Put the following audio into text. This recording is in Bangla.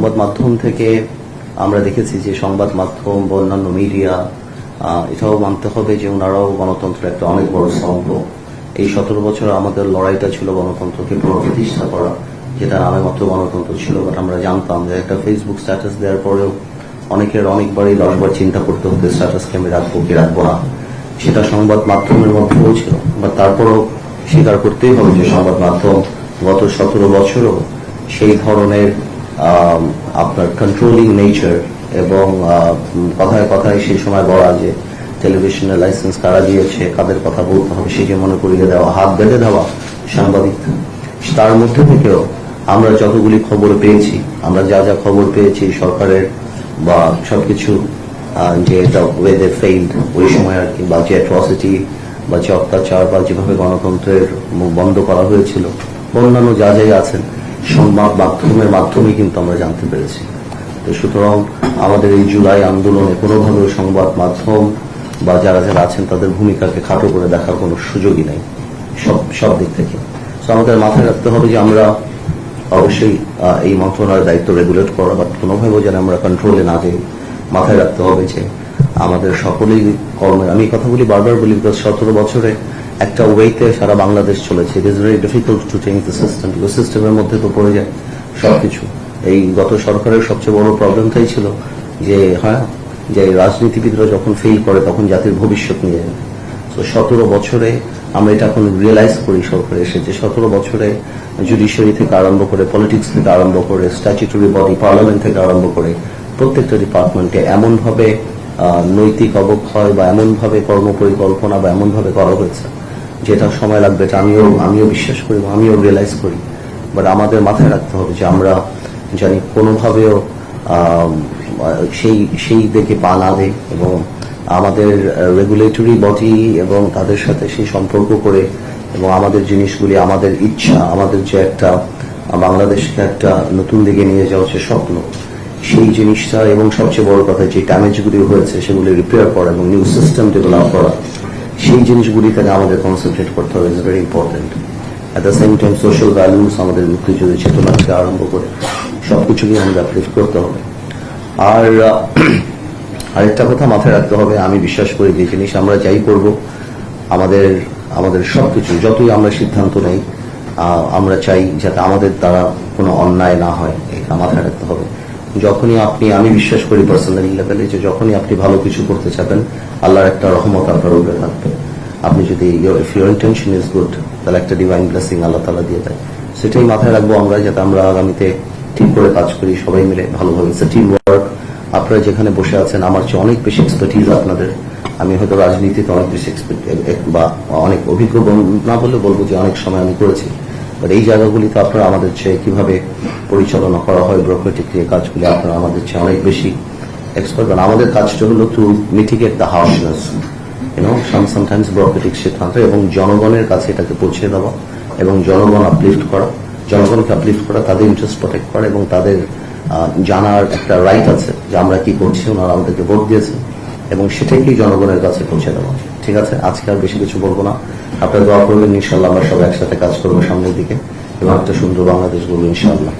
সংবাদ মাধ্যম থেকে আমরা দেখেছি যে সংবাদ মাধ্যম বা অন্যান্য মিডিয়া এটাও মানতে হবে যে ওনারাও গণতন্ত্রের একটা অনেক বড় স্তম্ভ। এই 17 বছর আমাদের লড়াইটা ছিল গণতন্ত্রকে পুনঃপ্রতিষ্ঠা করা, যেটা নামে মাত্র গণতন্ত্র ছিল। বাট আমরা জানতাম যে একটা ফেসবুক স্ট্যাটাস দেওয়ার পরেও অনেকের অনেকবারই 10 বার চিন্তা করতে হতো স্ট্যাটাসকে আমি রাখবো কি রাখবো না। সেটা সংবাদ মাধ্যমের মধ্যেও ছিল, বা তারপরেও স্বীকার করতেই হবে যে সংবাদ মাধ্যম গত 17 বছরও সেই ধরনের আপনার কন্ট্রোলিং নেচার এবং কথায় কথায় সেই সময় বলা যে টেলিভিশনের লাইসেন্স কারা দিয়েছে, কাদের কথা বলতে হবে সেই যে মনে করিয়ে দেওয়া, হাত বেঁধে দেওয়া সাংবাদিক। তার মধ্যে থেকেও আমরা যতগুলি খবর পেয়েছি, আমরা যা যা খবর পেয়েছি সরকারের বা সবকিছু যে এটা ওয়েদে ফেইল্ড ওই সময় আর কি, বা যে অ্যাট্রসিটি বা যে অত্যাচার বা যেভাবে গণতন্ত্রের মুখ বন্ধ করা হয়েছিল, অন্যান্য যা যাই আছেন সংবাদ মাধ্যমের মাধ্যমে কিন্তু আমরা জানতে পেরেছি। তো সুতরাং আমাদের এই জুলাই আন্দোলনে কোনোভাবে সংবাদ মাধ্যম বা যারা যারা আছেন তাদের ভূমিকাকে খাটো করে দেখার কোনো সুযোগই নেই সব দিক থেকে। তো আমাদের মাথায় রাখতে হবে যে আমরা অবশ্যই এই মন্ত্রণালয়ের দায়িত্ব রেগুলেট করা, বাট কোনোভাবেও যেন আমরা কন্ট্রোলে না যাই। মাথায় রাখতে হবে যে আমাদের সকলেই কর্মে, আমি কথা বলি বারবার বলি, বিকজ 17 বছরে একটা ওয়েতে সারা বাংলাদেশ চলেছে। It is very difficult to change the system, because সিস্টেমের মধ্যে তো পড়ে যায় সবকিছু। এই গত সরকারের সবচেয়ে বড় প্রবলেমটাই ছিল যে যে রাজনীতিবিদরা যখন ফেল করে তখন জাতির ভবিষ্যৎ নিয়ে যায়। তো 17 বছরে আমরা এটা এখন রিয়েলাইজ করি সরকার এসেছে। 17 বছরে জুডিশিয়ারি থেকে আরম্ভ করে, পলিটিক্স থেকে আরম্ভ করে, স্ট্যাচুটরি বডি পার্লামেন্ট থেকে আরম্ভ করে প্রত্যেকটা ডিপার্টমেন্টকে এমনভাবে নৈতিক অবক্ষয় বা এমনভাবে কর্মপরিকল্পনা বা এমনভাবে করা হয়েছে যেটা সময় লাগবে, এটা আমিও বিশ্বাস করি, আমিও রিয়েলাইজ করি। বাট আমাদের মাথায় রাখতে হবে যে আমরা জানি কোনোভাবেও সেই দিকে পা না দেয়, এবং আমাদের রেগুলেটরি বডি এবং তাদের সাথে সেই সম্পর্ক করে, এবং আমাদের জিনিসগুলি, আমাদের ইচ্ছা, আমাদের যে একটা বাংলাদেশকে একটা নতুন দিকে নিয়ে যাওয়ার যে স্বপ্ন, সেই জিনিসটা, এবং সবচেয়ে বড় কথা যে ড্যামেজগুলি হয়েছে সেগুলি রিপেয়ার করা এবং নিউ সিস্টেম ডেভেলপ করা, সেই জিনিসগুলি থেকে আমাদের কনসেন্ট্রেট করতে হবে। Is very important. At the same time social values, আমাদের মুক্তিযুদ্ধের চেতনা থেকে আরম্ভ করে সবকিছুকে আমাদের আপলিফ্ট করতে হবে। আর আরেকটা কথা মাথায় রাখতে হবে, আমি বিশ্বাস করি যে জিনিস আমরা যাই করব, আমাদের সবকিছু যতই আমরা সিদ্ধান্ত নেই, আমরা চাই যাতে আমাদের দ্বারা কোনো অন্যায় না হয়, এটা মাথায় রাখতে হবে। যখনই আমি বিশ্বাস করি পার্সোনালি লেভেলে যে যখনই আপনি ভালো কিছু করতে চাবেন, আল্লাহর একটা রহমত আপনার উপরে থাকবে। আপনি যদি if your intention is good, তাহলে একটা ডিভাইন ব্লেসিং আল্লাহ তাআলা দিয়ে দেয়। সেটাই মাথায় রাখবো আমরা, যাতে আমরা আগামীতে ঠিক করে কাজ করি, সবাই মিলে ভালোভাবে। It's a team work. আপনারা যেখানে বসে আছেন, আমার চেয়ে অনেক বেশি এক্সপার্টিজ আপনাদের। আমি হয়তো রাজনীতিতে অনেক বেশি বা অনেক অভিজ্ঞ না বলে বলবো যে অনেক সময় আমি করেছি, বাট এই জায়গাগুলিতে আপনারা আমাদের চেয়ে কিভাবে পরিচালনা করা হয়, ব্যুরোক্রেটিক কাজগুলি, আপনারা আমাদের চেয়ে অনেক বেশি এক্সপার্ট। কারণ আমাদের কাজটা হলো to mitigate the harshness, sometimes bureaucratic সিদ্ধান্ত, এবং জনগণের কাছে এটাকে পৌঁছে দেওয়া, এবং জনগণকে আপলিফ্ট করা, তাদের ইন্টারেস্ট প্রোটেক্ট করা, এবং তাদের জানার একটা রাইট আছে যে আমরা কি করছি, ওনারা আমাদেরকে ভোট দিয়েছে, এবং সেটাকেই জনগণের কাছে পৌঁছে দেওয়া। ঠিক আছে, আজকে আর বেশি কিছু বলবো না। আপনারা দোয়া করবেন, ইনশাল্লাহ আমরা সব একসাথে কাজ করবো সামনের দিকে, এবং একটা সুন্দর বাংলাদেশ বলবো ইনশাআল্লাহ।